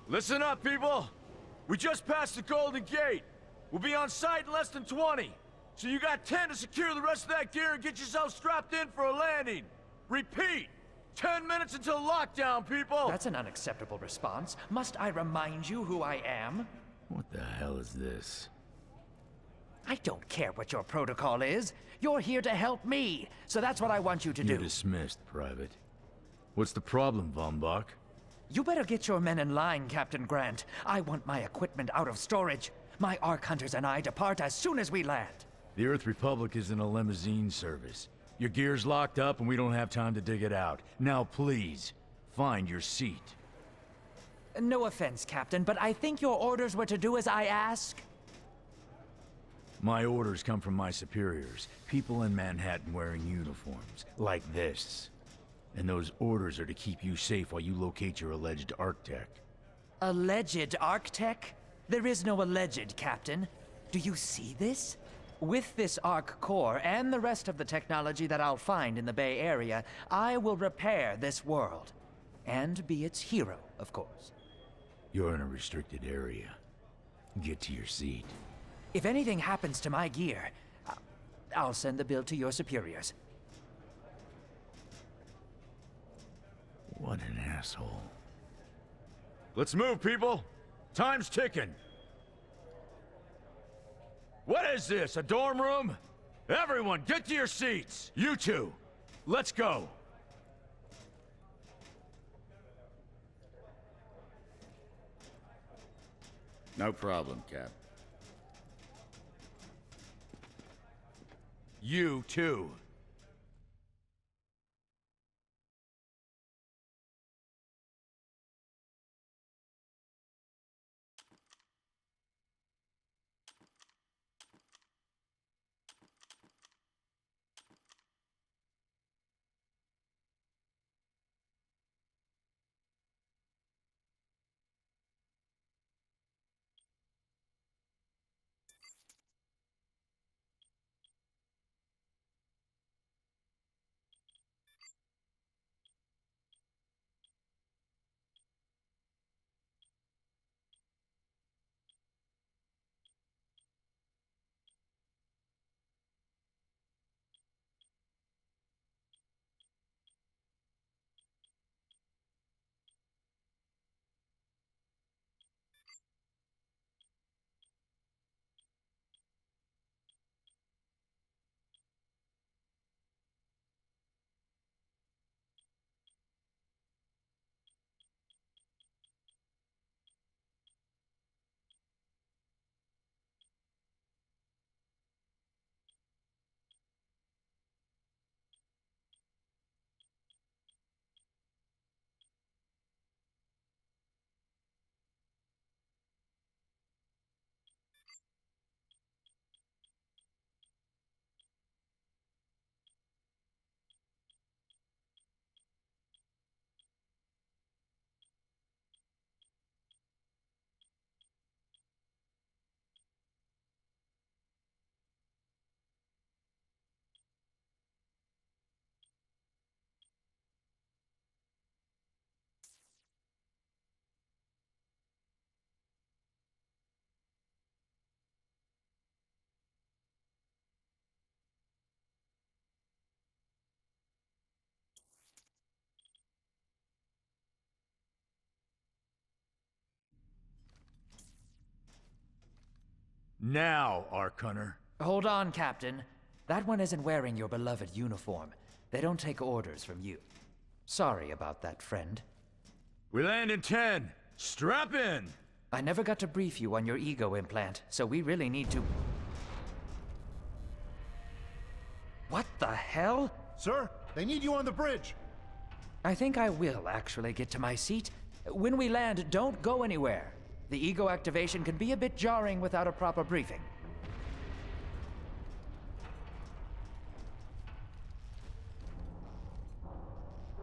Listen up, people! We just passed the Golden Gate. We'll be on site in less than 20. So you got 10 to secure the rest of that gear and get yourself strapped in for a landing. Repeat! 10 minutes until lockdown, people! That's an unacceptable response. Must I remind you who I am? What the hell is this? I don't care what your protocol is. You're here to help me, so that's what I want you to do. You're dismissed, Private. What's the problem, Von Bach? You better get your men in line, Captain Grant. I want my equipment out of storage. My Ark Hunters and I depart as soon as we land. The Earth Republic is in a limousine service. Your gear's locked up and we don't have time to dig it out. Now please, find your seat. No offense, Captain, but I think your orders were to do as I ask. My orders come from my superiors. People in Manhattan wearing uniforms, like this. And those orders are to keep you safe while you locate your alleged Arctech. Alleged Arctech? There is no alleged, Captain. Do you see this? With this Ark core and the rest of the technology that I'll find in the Bay Area, I will repair this world. And be its hero, of course. You're in a restricted area. Get to your seat. If anything happens to my gear, I'll send the bill to your superiors. What an asshole. Let's move, people! Time's ticking! What is this, a dorm room? Everyone, get to your seats! You two, let's go! No problem, Cap. You too. Now, Ark Hunter. Hold on, Captain. That one isn't wearing your beloved uniform. They don't take orders from you. Sorry about that, friend. We land in 10. Strap in! I never got to brief you on your ego implant, so we really need to... What the hell? Sir, they need you on the bridge. I think I will actually get to my seat. When we land, don't go anywhere. The ego activation can be a bit jarring without a proper briefing.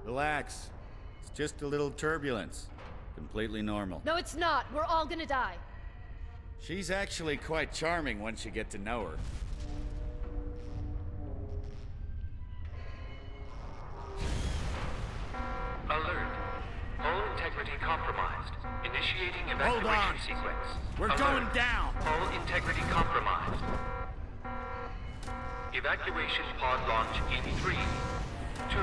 Relax. It's just a little turbulence. Completely normal. No, it's not. We're all gonna die. She's actually quite charming once you get to know her. Alert. All integrity integrity compromised. Initiating Hold on. evacuation sequence. We're Alert. going down. Hull integrity compromised. Evacuation pod launch in 3, 2.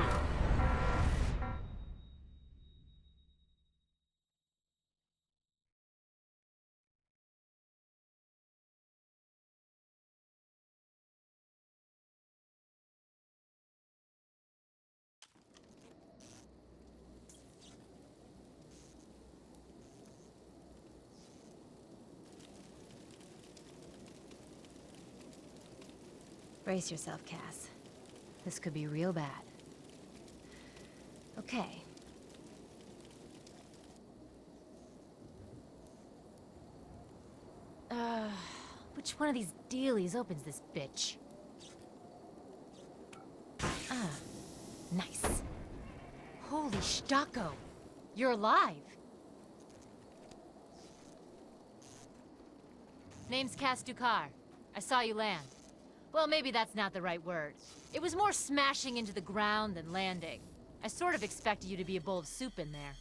Brace yourself, Cass. This could be real bad. Okay. Which one of these dealies opens this bitch? Nice. Holy Stocko! You're alive! Name's Cass Dukar. I saw you land. Well, maybe that's not the right word. It was more smashing into the ground than landing. I sort of expected you to be a bowl of soup in there.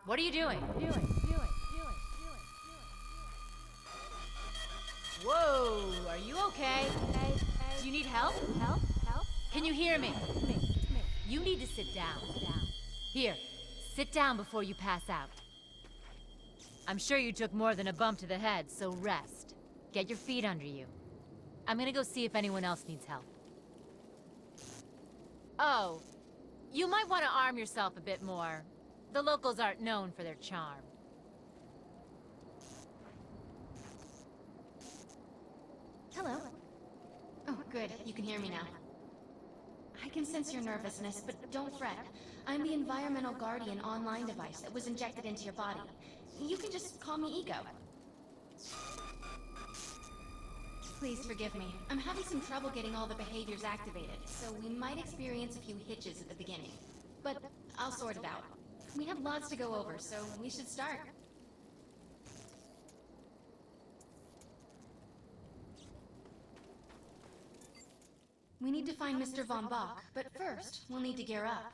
What are you doing? Whoa, are you okay? Do you need help? Help? Can you hear me? You need to sit down. Here, sit down before you pass out. I'm sure you took more than a bump to the head, so rest. Get your feet under you. I'm gonna go see if anyone else needs help. Oh, you might want to arm yourself a bit more. The locals aren't known for their charm. Hello. Oh, good. You can hear me now. I can sense your nervousness, but don't fret. I'm the Environmental Guardian online device that was injected into your body. You can just call me Ego. Please forgive me. I'm having some trouble getting all the behaviors activated, so we might experience a few hitches at the beginning. But I'll sort it out. We have lots to go over, so we should start. We need to find Mr. Von Bach, but first, we'll need to gear up.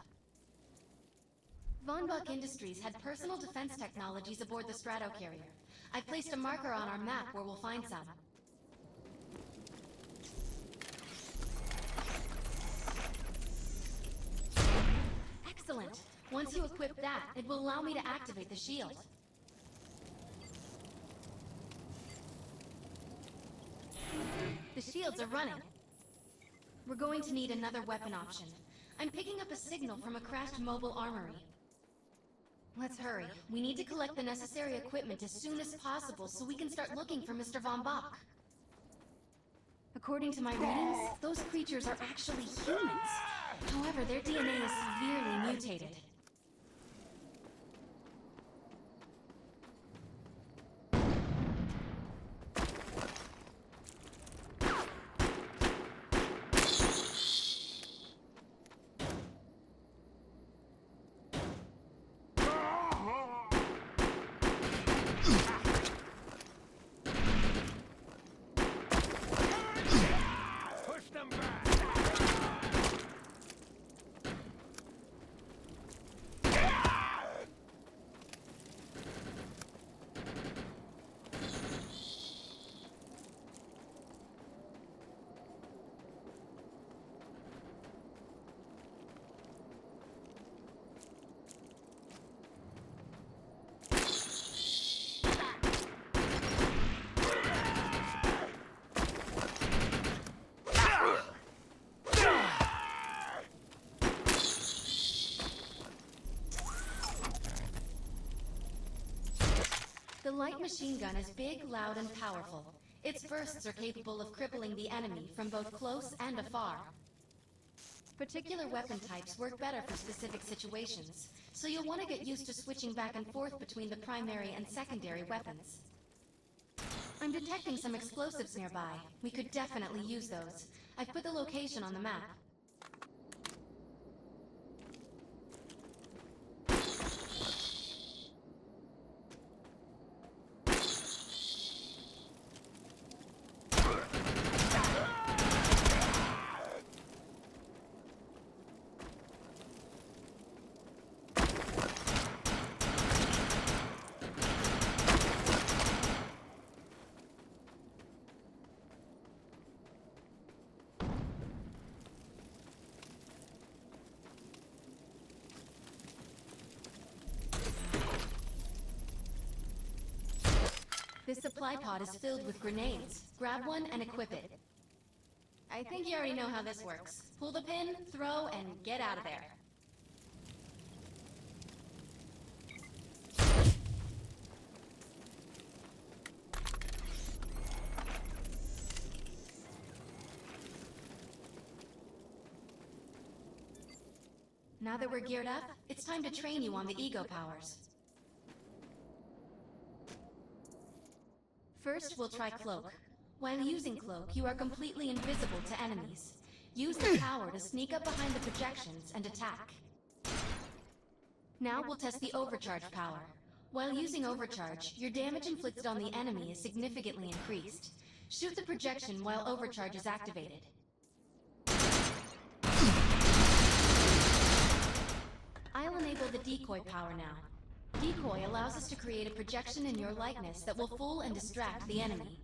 Von Bach Industries had personal defense technologies aboard the Stratocarrier. I've placed a marker on our map where we'll find some. Excellent. Once you equip that, it will allow me to activate the shield. The shields are running. We're going to need another weapon option. I'm picking up a signal from a crashed mobile armory. Let's hurry. We need to collect the necessary equipment as soon as possible so we can start looking for Mr. Von Bach. According to my readings, those creatures are actually humans. However, their DNA is severely mutated. The light machine gun is big, loud, and powerful. Its bursts are capable of crippling the enemy from both close and afar. Particular weapon types work better for specific situations, so you'll want to get used to switching back and forth between the primary and secondary weapons. I'm detecting some explosives nearby. We could definitely use those. I've put the location on the map. This supply pod is filled with grenades. Grab one and equip it. I think you already know how this works. Pull the pin, throw, and get out of there. Now that we're geared up, it's time to train you on the ego powers. First, we'll try Cloak. While using Cloak, you are completely invisible to enemies. Use the power to sneak up behind the projections and attack. Now we'll test the Overcharge power. While using Overcharge, your damage inflicted on the enemy is significantly increased. Shoot the projection while Overcharge is activated. I'll enable the decoy power now. Decoy allows us to create a projection in your likeness that will fool and distract the enemy.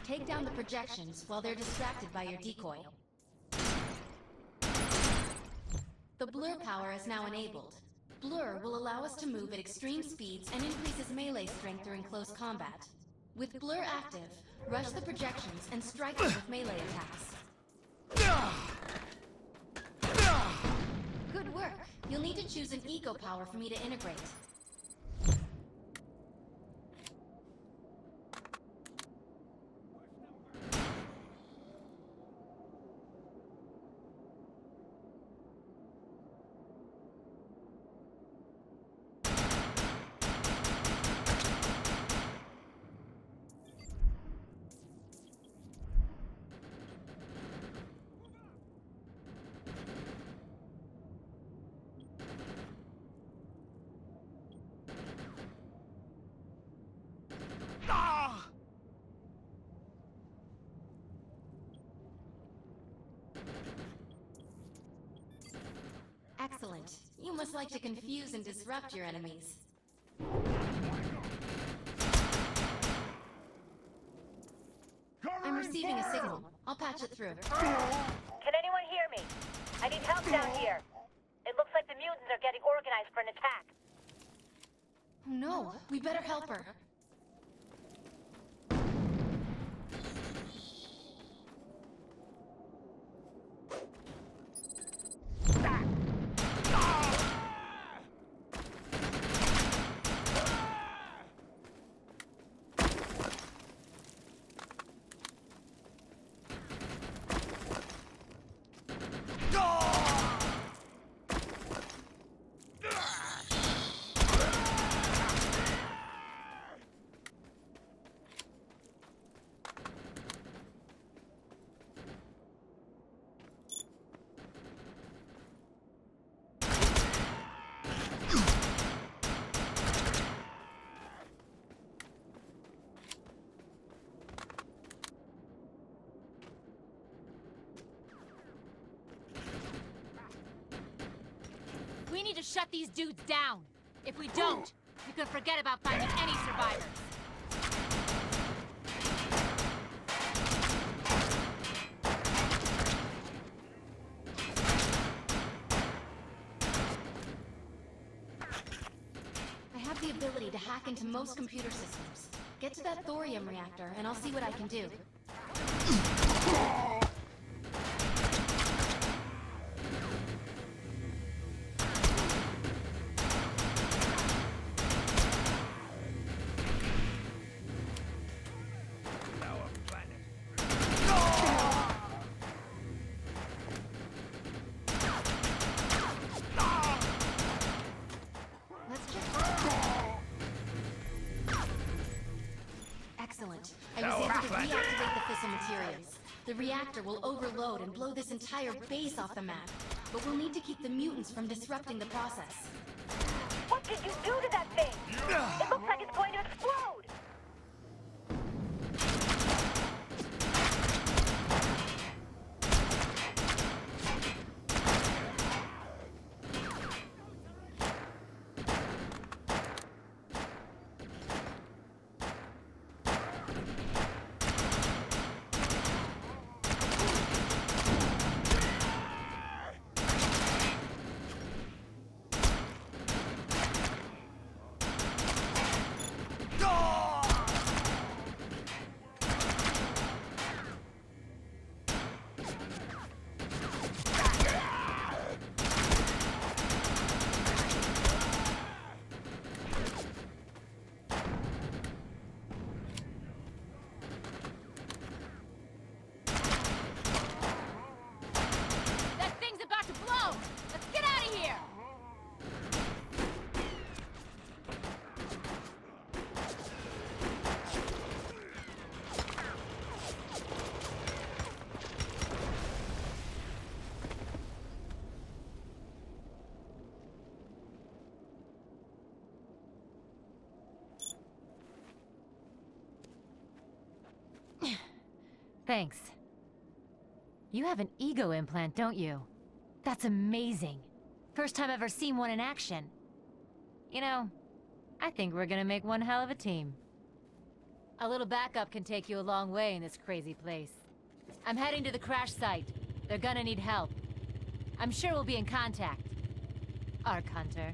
Take down the projections while they're distracted by your decoy. The blur power is now enabled. Blur will allow us to move at extreme speeds and increases melee strength during close combat. With Blur active, rush the projections and strike them with melee attacks. Good work. You'll need to choose an ego power for me to integrate. Excellent. You must like to confuse and disrupt your enemies. I'm receiving a signal. I'll patch it through. Can anyone hear me? I need help down here. It looks like the mutants are getting organized for an attack. Oh no, we better help her. We need to shut these dudes down. If we don't, you can forget about finding any survivors. I have the ability to hack into most computer systems. Get to that thorium reactor, and I'll see what I can do. Excellent. I was able to reactivate the fissile materials. The reactor will overload and blow this entire base off the map, but we'll need to keep the mutants from disrupting the process. What did you do to that thing? It looks like it's going to explode! Thanks. You have an ego implant, don't you? That's amazing. First time I've ever seen one in action. You know, I think we're gonna make one hell of a team. A little backup can take you a long way in this crazy place. I'm heading to the crash site. They're gonna need help. I'm sure we'll be in contact. Arc Hunter.